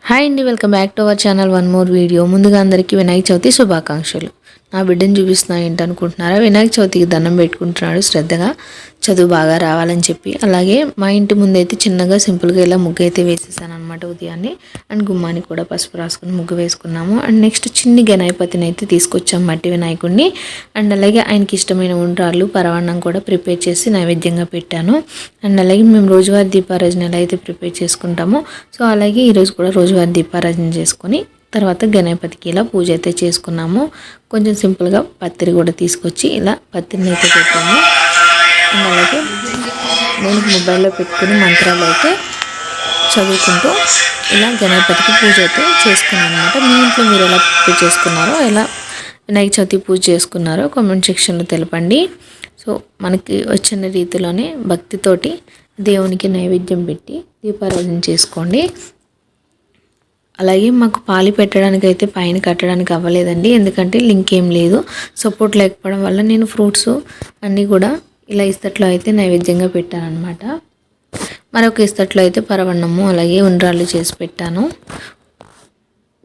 Hi అండి, welcome back to our channel. One more video. ముందుగా అందరికీ వినాయక చవితి శుభాకాంక్షలు. నా బిడ్డను చూపిస్తున్నా ఏంటనుకుంటున్నారా? వినాయక చవితికి దండం పెట్టుకుంటున్నాడు శ్రద్ధగా, చదువు బాగా రావాలని చెప్పి. అలాగే మా ఇంటి ముందైతే చిన్నగా సింపుల్గా ఇలా ముగ్గు అయితే వేసేసాను అనమాట ఉదయాన్నే. అండ్ గుమ్మానికి కూడా పసుపు రాసుకుని ముగ్గు వేసుకున్నాము. అండ్ నెక్స్ట్ చిన్ని గణపతిని అయితే తీసుకొచ్చాము, మట్టి వినాయకుడిని. అండ్ అలాగే ఆయనకి ఇష్టమైన ఉండ్రాళ్ళు పరవాన్నం కూడా ప్రిపేర్ చేసి నైవేద్యంగా పెట్టాను. అండ్ అలాగే మేము రోజువారీ దీపారాజన ఎలా అయితే ప్రిపేర్ చేసుకుంటామో, సో అలాగే ఈరోజు కూడా రోజువారీ దీపారాజన చేసుకొని తర్వాత గణపతికి ఇలా పూజ అయితే చేసుకున్నాము. కొంచెం సింపుల్గా పత్రి కూడా తీసుకొచ్చి ఇలా పత్రిని అయితే పెట్టాము. అండ్ అలాగే నేను మొబైల్లో పెట్టుకుని మంత్రాలు అయితే చదువుకుంటూ ఇలా గణపతికి పూజ అయితే చేసుకున్నాను అనమాట. మీ ఇంట్లో మీరు ఎలా పూజ చేసుకున్నారో, ఎలా వినాయక చవితి పూజ చేసుకున్నారో కామెంట్ సెక్షన్లో తెలపండి. సో మనకి వచ్చిన రీతిలోనే భక్తితోటి దేవునికి నైవేద్యం పెట్టి దీపారాధన చేసుకోండి. అలాగే మాకు పాలి పెట్టడానికి అయితే పైన కట్టడానికి అవ్వలేదండి, ఎందుకంటే లింక్ ఏం లేదు. సపోర్ట్ లేకపోవడం వల్ల నేను ఫ్రూట్స్ అన్నీ కూడా ఇలా ఇస్తట్లో అయితే నైవేద్యంగా పెట్టాను అనమాట. మరొక ఇస్తట్లో అయితే పరవన్నము అలాగే ఉండ్రాళ్ళు చేసి పెట్టాను.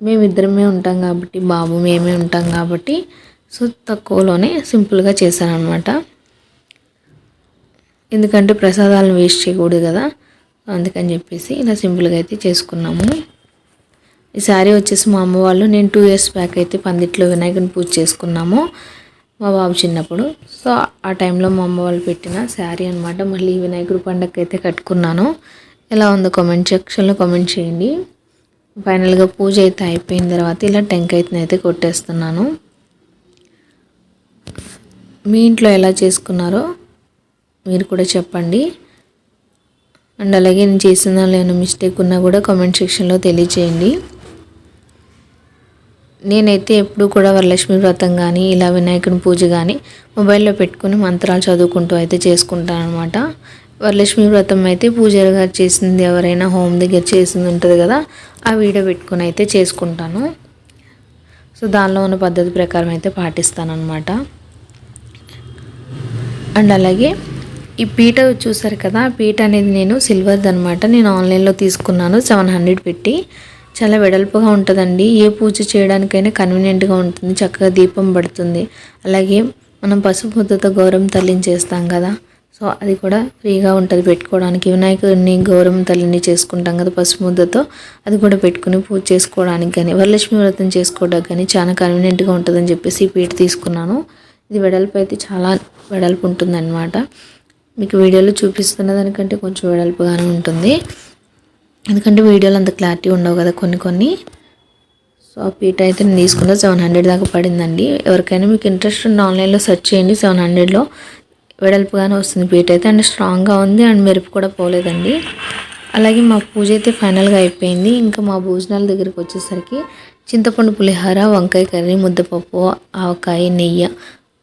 మేమిద్దరమే ఉంటాం కాబట్టి, బాబు మేమే ఉంటాం కాబట్టి, సో తక్కువలోనే సింపుల్గా చేశాను అనమాట. ఎందుకంటే ప్రసాదాలను వేస్ట్ చేయకూడదు కదా, అందుకని చెప్పేసి ఇలా సింపుల్గా అయితే చేసుకున్నాము. ఈ శారీ వచ్చేసి మా అమ్మ వాళ్ళు, నేను 2 years బ్యాక్ అయితే పందిట్లో వినాయకుని పూజ చేసుకున్నాము మా బాబు చిన్నప్పుడు. సో ఆ టైంలో మా అమ్మ వాళ్ళు పెట్టిన శారీ అనమాట. మళ్ళీ వినాయకుడి పండగకి అయితే కట్టుకున్నాను. ఎలా ఉందో కామెంట్ సెక్షన్లో కామెంట్ చేయండి. ఫైనల్గా పూజ అయితే అయిపోయిన తర్వాత ఇలా టెంకాయని అయితే కొట్టేస్తున్నాను. మీ ఇంట్లో ఎలా చేసుకున్నారో మీరు కూడా చెప్పండి. అండ్ అలాగే నేను చేసిన దానిలో మిస్టేక్ ఉన్నా కూడా కామెంట్ సెక్షన్లో తెలియచేయండి. నేనైతే ఎప్పుడు కూడా వరలక్ష్మి వ్రతం కానీ ఇలా వినాయకుని పూజ కానీ మొబైల్లో పెట్టుకుని మంత్రాలు చదువుకుంటూ అయితే చేసుకుంటాను అనమాట. వరలక్ష్మి వ్రతం అయితే పూజారి గారు చేసింది, ఎవరైనా హోమ్ దగ్గర చేసింది ఉంటుంది కదా, ఆ వీడియో పెట్టుకుని అయితే చేసుకుంటాను. సో దానిలో ఉన్న పద్ధతి ప్రకారం అయితే పాటిస్తాను అనమాట. అండ్ అలాగే ఈ పీట చూసారు కదా, పీట అనేది నేను సిల్వర్ది అనమాట. నేను ఆన్లైన్లో తీసుకున్నాను 700 పెట్టి. చాలా వెడల్పుగా ఉంటుందండి. ఏ పూజ చేయడానికైనా కన్వీనియంట్గా ఉంటుంది, చక్కగా దీపం పడుతుంది. అలాగే మనం పసుపు ముద్దతో గౌరవం తల్లిని చేస్తాం కదా, సో అది కూడా ఫ్రీగా ఉంటుంది పెట్టుకోవడానికి. వినాయకుడిని గౌరవం తల్లిని చేసుకుంటాం కదా పసుపు ముద్దతో, అది కూడా పెట్టుకుని పూజ చేసుకోవడానికి కానీ వరలక్ష్మి వ్రతం చేసుకోవడానికి కానీ చాలా కన్వీనియంట్గా ఉంటుందని చెప్పేసి ఈ పీట తీసుకున్నాను. ఇది వెడల్పు అయితే చాలా వెడల్పు ఉంటుందన్నమాట. మీకు వీడియోలో చూపిస్తున్న దానికంటే కొంచెం వెడల్పుగానే ఉంటుంది, ఎందుకంటే వీడియోలో అంత క్లారిటీ ఉండవు కదా కొన్ని. సో ఆ పీట అయితే నేను తీసుకున్న 700 దాకా పడిందండి. ఎవరికైనా మీకు ఇంట్రెస్ట్ ఉంటే ఆన్లైన్లో సెర్చ్ చేయండి. 700లో వెడల్పుగానే వస్తుంది పీట అయితే. అండ్ స్ట్రాంగ్గా ఉంది, అండ్ మెరుపు కూడా పోలేదండి. అలాగే మా పూజ అయితే ఫైనల్గా అయిపోయింది. ఇంకా మా భోజనాల దగ్గరికి వచ్చేసరికి చింతపండు పులిహోర, వంకాయ కర్రీ, ముద్దపప్పు, ఆవకాయ, నెయ్యి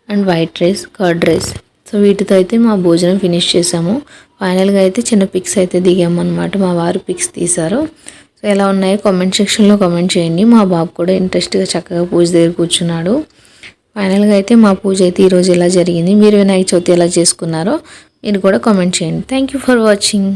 and white rice, curd rice. So వీటితో అయితే మా భోజనం ఫినిష్ చేసాము. ఫైనల్గా అయితే చిన్న పిక్స్ అయితే దిగాము అనమాట. మా వారు పిక్స్ తీశారు. సో ఎలా ఉన్నాయో కామెంట్ సెక్షన్లో కామెంట్ చేయండి. మా బాబు కూడా ఇంట్రెస్ట్గా చక్కగా పూజ దగ్గర కూర్చున్నాడు. ఫైనల్గా అయితే మా పూజ అయితే ఈరోజు ఎలా జరిగింది, మీరు వినాయక చవితి ఎలా చేసుకున్నారో మీరు కూడా కామెంట్ చేయండి. Thank you for watching.